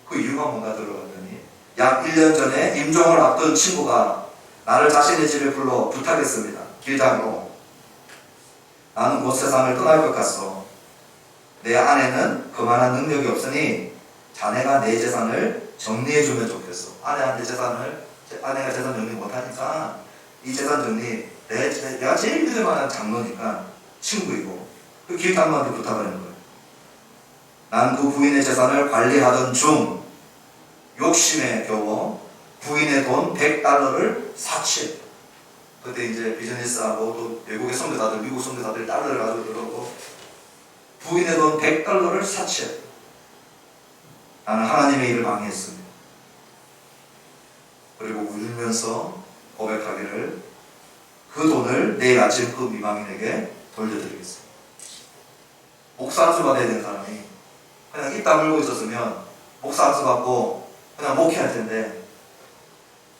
그 이유가 뭔가 들어봤더니 약 1년 전에 임종을 앞둔 친구가 나를 자신의 집에 불러 부탁했습니다. 길장으로. 나는 곧 세상을 떠날 것 같소. 내 아내는 그만한 능력이 없으니 자네가 내 재산을 정리해주면 좋겠어. 아내가 재산 정리 못하니까 이 재산 정리, 내가 제일 믿을 만한 장로니까 친구이고 그 길장로한테 부탁하는 거예요. 난 그 부인의 재산을 관리하던 중 욕심에 겨워 부인의 돈 $100를 사치했다. 그때 이제 비즈니스하고 또 외국의 선교사들, 미국 선교사들 달러를 가지고 들어오고 부인의 돈 $100를 사치했다. 나는 하나님의 일을 방해했습니다. 그리고 울면서 고백하기를 그 돈을 내일 아침 그 미망인에게 돌려드리겠습니다. 목사 안수 받아야 되는 사람이 그냥 입 다물고 있었으면 목사 안수 받고 그냥 목회할 텐데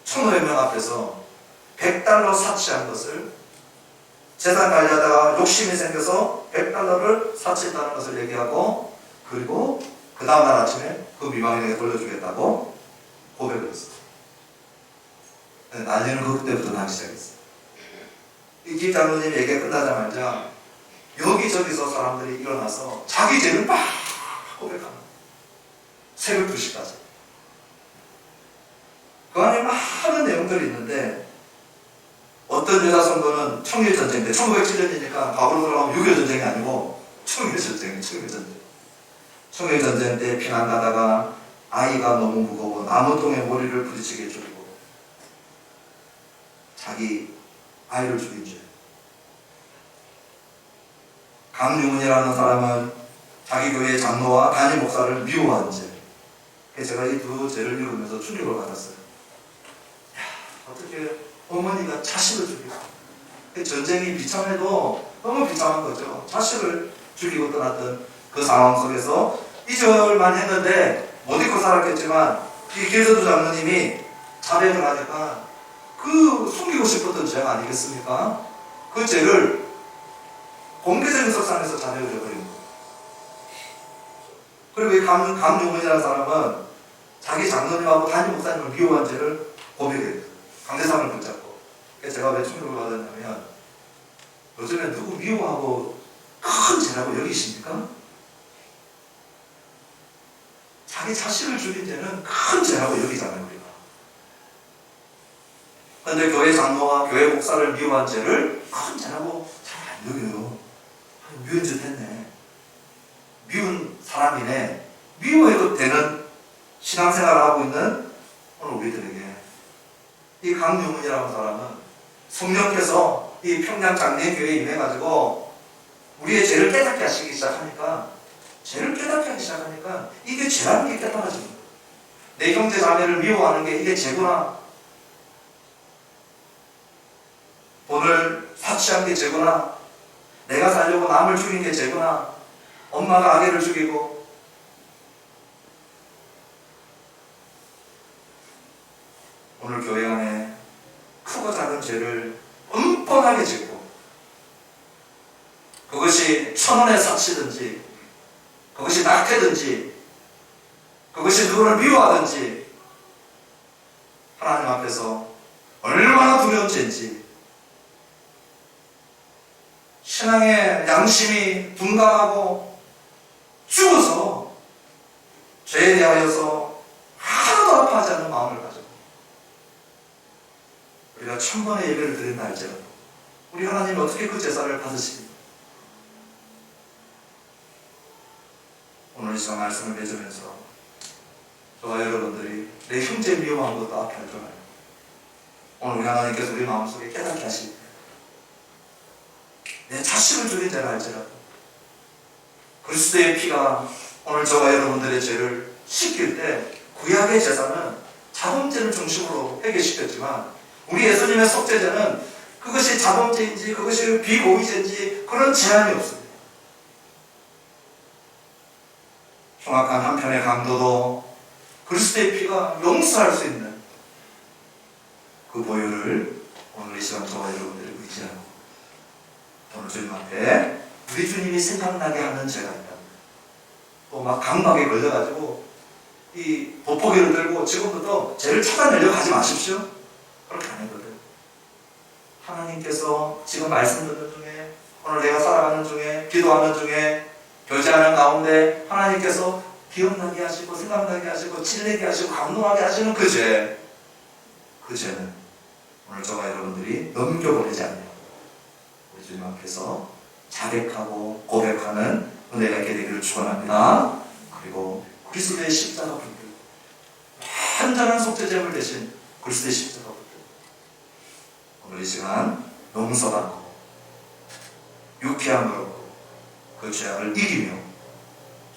1,500명 앞에서 $100 사치한 것을 재산 관리하다가 욕심이 생겨서 $100를 사치했다는 것을 얘기하고 그리고 그 다음날 아침에 그 미망인에게 돌려주겠다고 고백을 했어요. 난리는 그때부터 나기 시작했어요. 이 길장로님 얘기가 끝나자마자 여기저기서 사람들이 일어나서 자기 죄를 막 고백합니다. 새벽 2시까지. 그 안에 많은 내용들이 있는데 어떤 여자 성도는 청일전쟁 때 1907년이니까 과거로 돌아가면 6.25 전쟁이 아니고 청일전쟁. 청일전쟁 때 피난 가다가 아이가 너무 무거워 나무통에 머리를 부딪히게 죽이고 자기 아이를 죽인 죄. 강유문이라는 사람은 자기 교회 장로와 담임 목사를 미워한 죄. 제가 이 두 죄를 읽으면서 충격을 받았어요. 어떻게 어머니가 자식을 죽이고 전쟁이 비참해도 너무 비참한 거죠. 자식을 죽이고 떠났던 그 상황 속에서 2절만 했는데 못 잊고 살았겠지만 이 길선주 장로님이 자백을 하니까 그 숨기고 싶었던 죄가 아니겠습니까? 그 죄를 공개적인 석상에서 자백을 해버린 거예요. 그리고 이 강용문이라는 사람은 자기 장로님하고 담임 목사님을 미워한 죄를 고백했어요. 강대상을 붙잡고. 제가 왜 충격을 받았냐면 요즘에 누구 미워하고 큰 죄라고 여기십니까? 자기 자식을 죽인 죄는 큰 죄라고 여기잖아요, 우리가. 그런데 교회 장로와 교회 목사를 미워한 죄를 큰 죄라고 잘 안 여겨요. 미운 짓 했네. 미운 사람이네. 미워해도 되는 신앙생활을 하고 있는 오늘 우리들에게 이 강유문이라는 사람은 성령께서 이 평양 장례교회에 임해가지고 우리의 죄를 깨닫게 하시기 시작하니까 이게 죄라는 게 깨달아지는 거예요. 내 형제 자매를 미워하는 게 이게 죄구나. 돈을 사치한 게 죄구나. 내가 살려고 남을 죽인 게 죄구나. 엄마가 아기를 죽이고 오늘 교회 안에 크고 작은 죄를 뻔뻔하게 짓고 그것이 1,000원의 사치든지 그것이 낙태든지 그것이 누구를 미워하든지 하나님 앞에서 얼마나 두려운 죄인지 신앙의 양심이 둔감하고 죽어서 죄에 대하여서 하나도 아파하지 않는 마음을 가지고 우리가 1000번의 예배를 드린다 할지라도 우리 하나님이 어떻게 그 제사를 받으십니까? 오늘 이 시간 말씀을 맺으면서 저와 여러분들이 내 형제 미워한 것도 앞에 할 줄 알아요. 오늘 우리 하나님께서 우리 마음속에 깨닫게 하시고 내 자식을 죽인 자라 할지라도 그리스도의 피가 오늘 저와 여러분들의 죄를 씻길 때 구약의 제사는 자범죄를 중심으로 해결시켰지만 우리 예수님의 속죄제는 그것이 자범죄인지 그것이 비고의죄인지 그런 제한이 없습니다. 흉악한 한편의 강도도 그리스도의 피가 용서할 수 있는 그 보혈을 오늘 이 시간 저와 여러분들이 의지하고 오늘 주님 앞에 우리 주님이 생각나게 하는 죄가 있다. 또 막 강박에 걸려가지고 이 돋보기를 들고 지금부터 죄를 찾아내려고 하지 마십시오. 그렇게 아니거든. 하나님께서 지금 말씀 듣는 중에, 오늘 내가 살아가는 중에, 기도하는 중에, 교제하는 가운데 하나님께서 기억나게 하시고 생각나게 하시고 찔리게 하시고 감동하게 하시는 그 죄, 그 죄는 오늘 저와 여러분들이 넘겨버리지 않냐고 우리 주님 앞에서 자백하고 고백하는 은혜가 있게 되기를 축원합니다. 그리고 그리스도의 십자가 분들, 완전한 속죄제물 대신 그리스도의 십자가 분들, 오늘 이 시간 용서받고 유쾌함으로 그 죄악을 이기며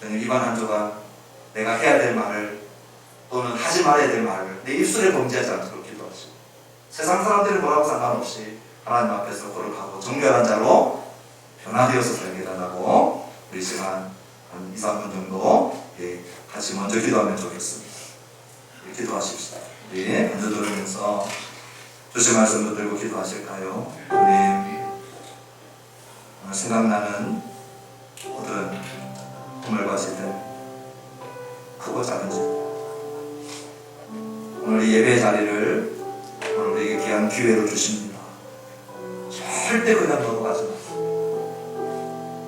저는 이번 한 주간 내가 해야 될 말을 또는 하지 말아야 될 말을 내 입술에 범죄하지 않도록 기도하시고 세상 사람들이 뭐라고 상관없이 하나님 앞에서 거룩하고 정결한 자로 변화되어서 살게 달라고 우리 시간 한 2, 3분 정도 같이 먼저 기도하면 좋겠습니다. 우리 기도하십시다. 우리 한 주 들으면서 주신 말씀 붙들고 기도하실까요? 주님, 오늘 생각나는 모든 허물과지들 크고 작은 죄, 오늘 이 예배 자리를 오늘 우리에게 귀한 기회로 주십니다. 절대 그냥 넘어가지 마세요.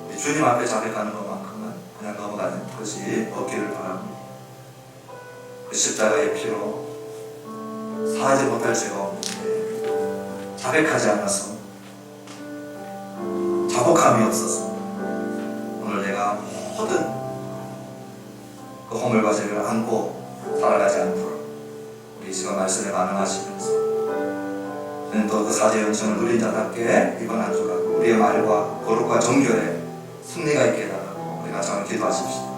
우리 주님 앞에 자백하는 것만큼은 그냥 넘어가는 것이 없기를 바랍니다. 그 십자가의 피로 사하지 못할 죄가 없는데 자백하지 않아서 자복함이 없어서 오늘 내가 모든 그 허물과 죄를 안고 살아가지 않도록 우리 시간 말씀에 반응하시면서 저는 또 그 사죄 연천을 누린 자답게 이번 한 주간 우리의 말과 거룩과 정결에 승리가 있게 해달라고 우리가 정을 기도하십시오.